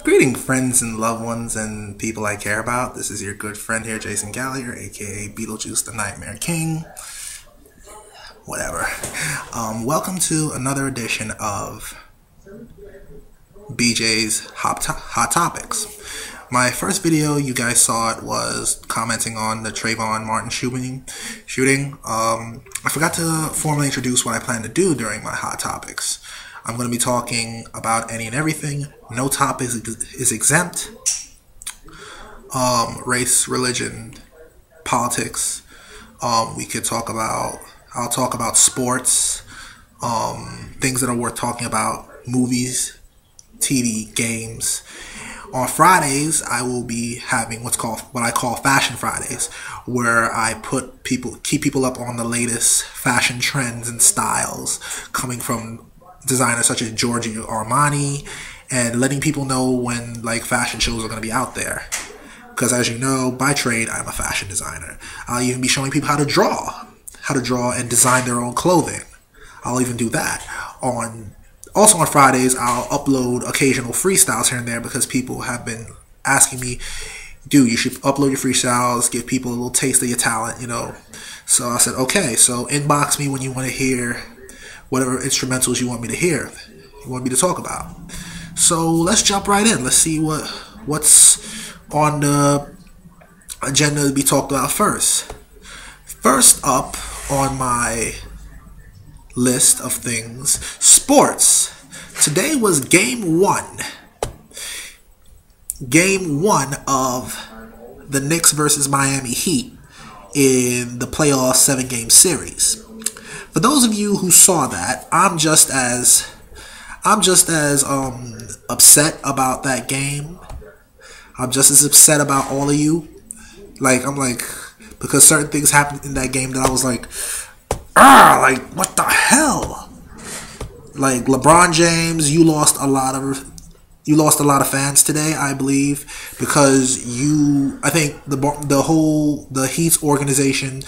Greeting, friends and loved ones and people I care about. This is your good friend here, Jason Gallagher, aka Beetlejuice the Nightmare King. Whatever. Welcome to another edition of BJ's Hot Topics. My first video, you guys saw it, was commenting on the Trayvon Martin shooting. I forgot to formally introduce what I plan to do during my Hot Topics. I'm going to be talking about any and everything. No topic is exempt. Race, religion, politics. We could talk about, I'll talk about sports, things that are worth talking about, movies, TV, games. On Fridays, I will be having what I call Fashion Fridays, where I keep people up on the latest fashion trends and styles coming from designers such as Giorgio Armani, and letting people know when fashion shows are going to be out there. Because as you know, by trade, I'm a fashion designer. I'll even be showing people how to draw and design their own clothing. I'll even do that. Also on Fridays, I'll upload occasional freestyles here and there because people have been asking me, dude, you should upload your freestyles, give people a little taste of your talent, So I said, okay, so inbox me when you want to hear whatever instrumentals you want me to hear, you want me to talk about. So let's jump right in. Let's see what's on the agenda to be talked about first. First up on my list of things, sports. Today was game one. Game one of the Knicks versus Miami Heat in the playoff 7-game series. For those of you who saw that, I'm just as upset about that game. I'm just as upset about all of you. Because certain things happened in that game that I was what the hell? LeBron James, you lost a lot of fans today, I believe, because I think the Heat's organization,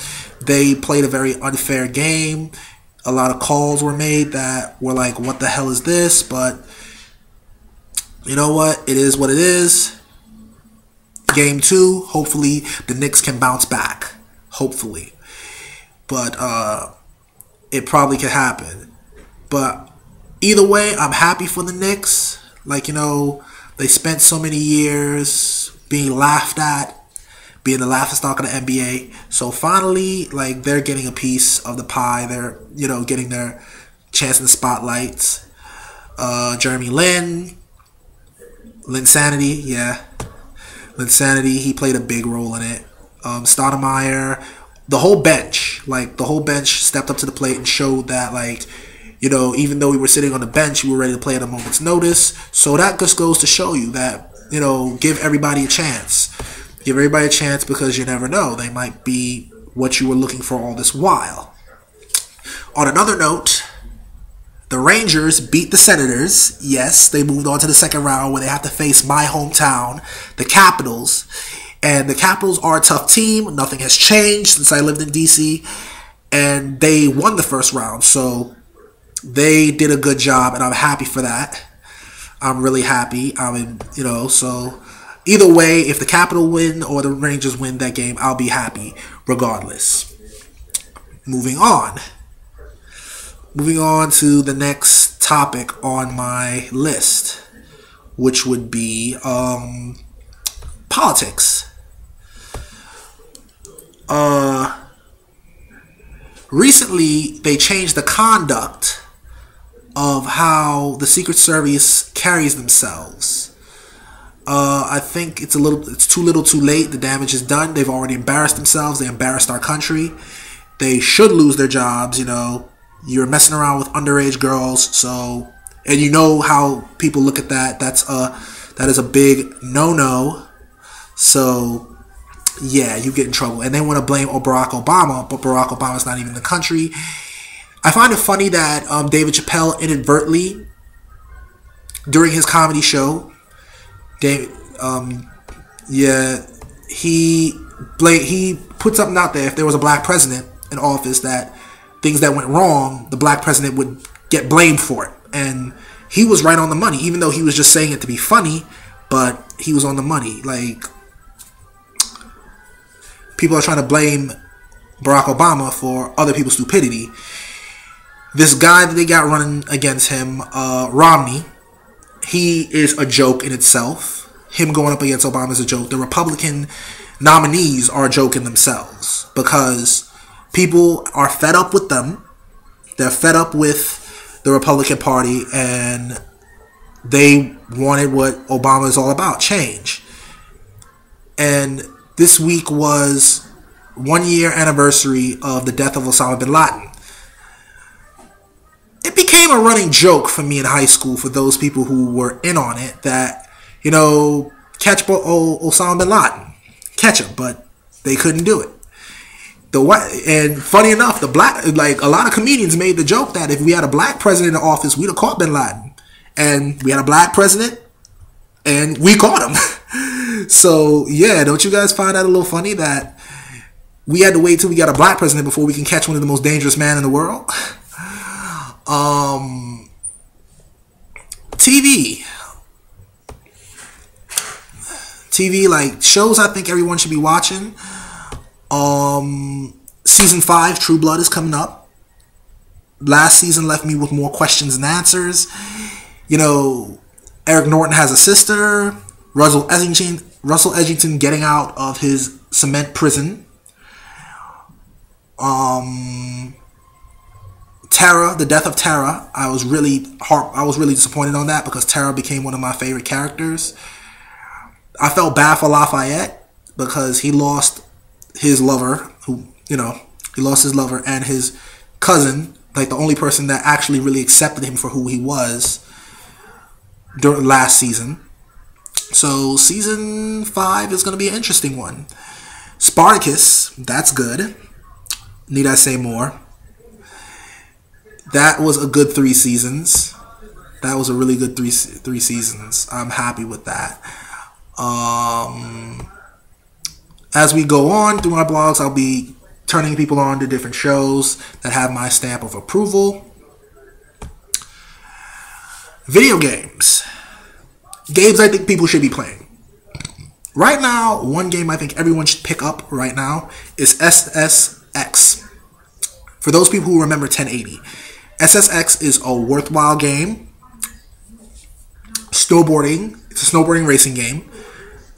they played a very unfair game. A lot of calls were made that were like, what the hell is this? But you know what? It is what it is. Game two, hopefully the Knicks can bounce back. Hopefully. But it probably could happen. But either way, I'm happy for the Knicks. They spent so many years being laughed at, being the laughingstock of the NBA. So finally, they're getting a piece of the pie. They're, getting their chance in the spotlights. Jeremy Lin Sanity, yeah. Lin Sanity, he played a big role in it. Stoudemire, the whole bench stepped up to the plate and showed that, even though we were sitting on the bench, we were ready to play at a moment's notice. So that just goes to show you that, give everybody a chance. Give everybody a chance because you never know. They might be what you were looking for all this while. On another note, the Rangers beat the Senators. Yes, they moved on to the second round where they have to face my hometown, the Capitals. And the Capitals are a tough team. Nothing has changed since I lived in D.C. And they won the first round. So they did a good job, and I'm happy for that. I'm really happy. So either way, if the Capitals win or the Rangers win that game, I'll be happy regardless. Moving on to the next topic on my list, which would be politics. Recently, they changed the conduct of how the Secret Service carries themselves. I think it's too little too late. The damage is done. They've already embarrassed themselves. They embarrassed our country. They should lose their jobs, You're messing around with underage girls, and how people look at that. That is a big no-no. So yeah, you get in trouble. And they want to blame Barack Obama, but Barack Obama's not even in the country. I find it funny that David Chappelle inadvertently, during his comedy show, he put something out there. If there was a black president in office, that things that went wrong, the black president would get blamed for it. And he was right on the money, even though he was just saying it to be funny, but he was on the money. Like, people are trying to blame Barack Obama for other people's stupidity. This guy that they got running against him, Romney, he is a joke in itself. Him going up against Obama is a joke. The Republican nominees are a joke in themselves because people are fed up with them. They're fed up with the Republican Party, and they wanted what Obama is all about, change. And this week was 1 year anniversary of the death of Osama bin Laden. It became a running joke for me in high school, for those people who were in on it, that, you know, catch Osama bin Laden, catch him, but they couldn't do it. And funny enough, a lot of comedians made the joke that if we had a black president in office, we'd have caught bin Laden. And we had a black president, and we caught him. So, yeah, don't you guys find that a little funny that we had to wait till we got a black president before we can catch one of the most dangerous men in the world? TV, like shows I think everyone should be watching. Season 5, True Blood, is coming up. Last season left me with more questions than answers. You know, Eric Norton has a sister. Russell Edgington getting out of his cement prison. Tara, the death of Tara. I was really disappointed on that because Tara became one of my favorite characters. I felt bad for Lafayette because he lost his lover, he lost his lover and his cousin, like the only person that actually really accepted him for who he was during last season. So season 5 is going to be an interesting one. Spartacus, that's good. Need I say more? That was a good 3 seasons. That was a really good three seasons. I'm happy with that. As we go on through my blogs, I'll be turning people on to different shows that have my stamp of approval. Video games. Games I think people should be playing. Right now, one game I think everyone should pick up right now is SSX. For those people who remember 1080. SSX is a worthwhile game. Snowboarding. It's a snowboarding racing game.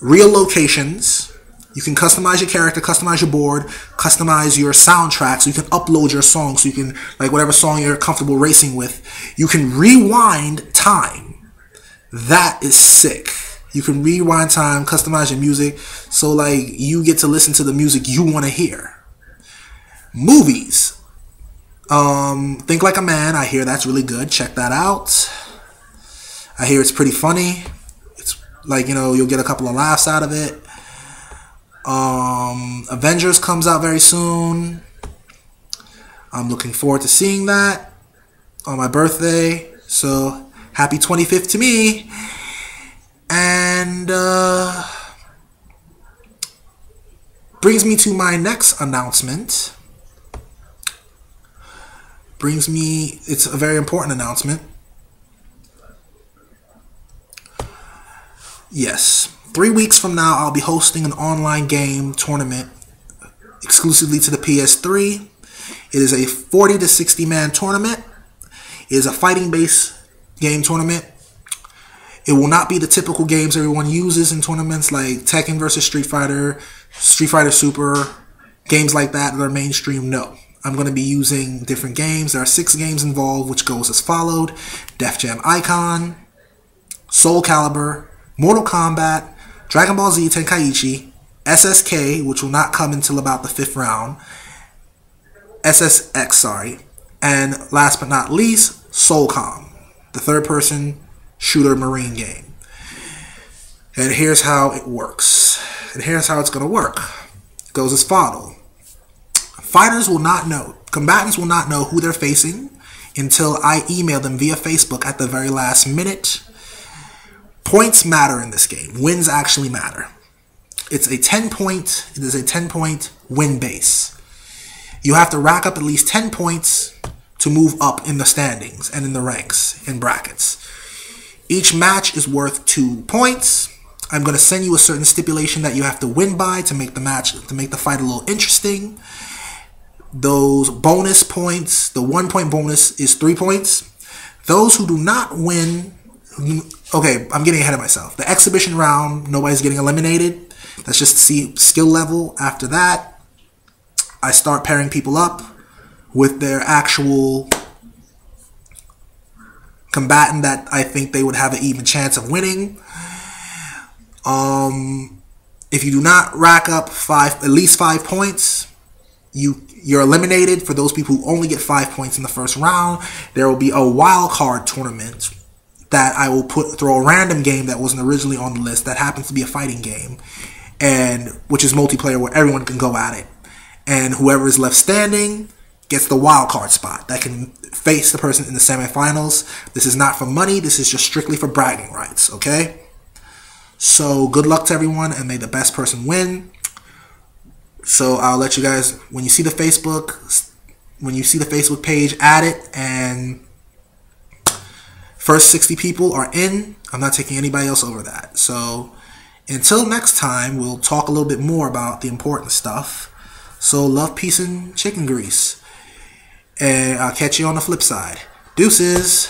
Real locations. You can customize your character, customize your board, customize your soundtrack, so you can upload your song, so you can, like, whatever song you're comfortable racing with, you can rewind time. That is sick. You can rewind time, customize your music, so, like, you get to listen to the music you want to hear. Movies. Think Like a Man. I hear that's really good. Check that out. I hear it's pretty funny. It's like, you'll get a couple of laughs out of it. Avengers comes out very soon. I'm looking forward to seeing that on my birthday. So happy 25th to me. And brings me to my next announcement. It's a very important announcement. Yes. 3 weeks from now, I'll be hosting an online game tournament exclusively to the PS3. It is a 40 to 60 man tournament. It is a fighting-based game tournament. It will not be the typical games everyone uses in tournaments like Tekken versus Street Fighter Super, games like that are mainstream. No. I'm going to be using different games. There are 6 games involved, which goes as followed. Def Jam Icon, Soul Calibur, Mortal Kombat, Dragon Ball Z Tenkaichi, SSK, which will not come until about the 5th round, SSX, and last but not least, Soulcom, the third-person shooter marine game. And here's how it works. And here's how it's going to work. It goes as follows. Combatants will not know who they're facing until I email them via Facebook at the very last minute. Points matter in this game. Wins actually matter. It is a 10-point win base. You have to rack up at least 10 points to move up in the standings and in the ranks, in brackets. Each match is worth 2 points. I'm going to send you a certain stipulation that you have to win by to make the fight a little interesting. Those bonus points, the 1 point bonus is 3 points. Those who do not win, okay, I'm getting ahead of myself. The exhibition round, nobody's getting eliminated. That's just to see skill level. After that, I start pairing people up with their actual combatant that I think they would have an even chance of winning. If you do not rack up at least 5 points, you're eliminated. For those people who only get 5 points in the first round, there will be a wild card tournament that I will throw a random game that wasn't originally on the list that happens to be a fighting game, and which is multiplayer where everyone can go at it. And whoever is left standing gets the wild card spot that can face the person in the semifinals. This is not for money. This is just strictly for bragging rights, okay? So good luck to everyone, and may the best person win. So I'll let you guys, when you see the Facebook page, add it, and first 60 people are in. I'm not taking anybody else over that. So until next time, we'll talk a little bit more about the important stuff. So love, peace, and chicken grease. And I'll catch you on the flip side. Deuces.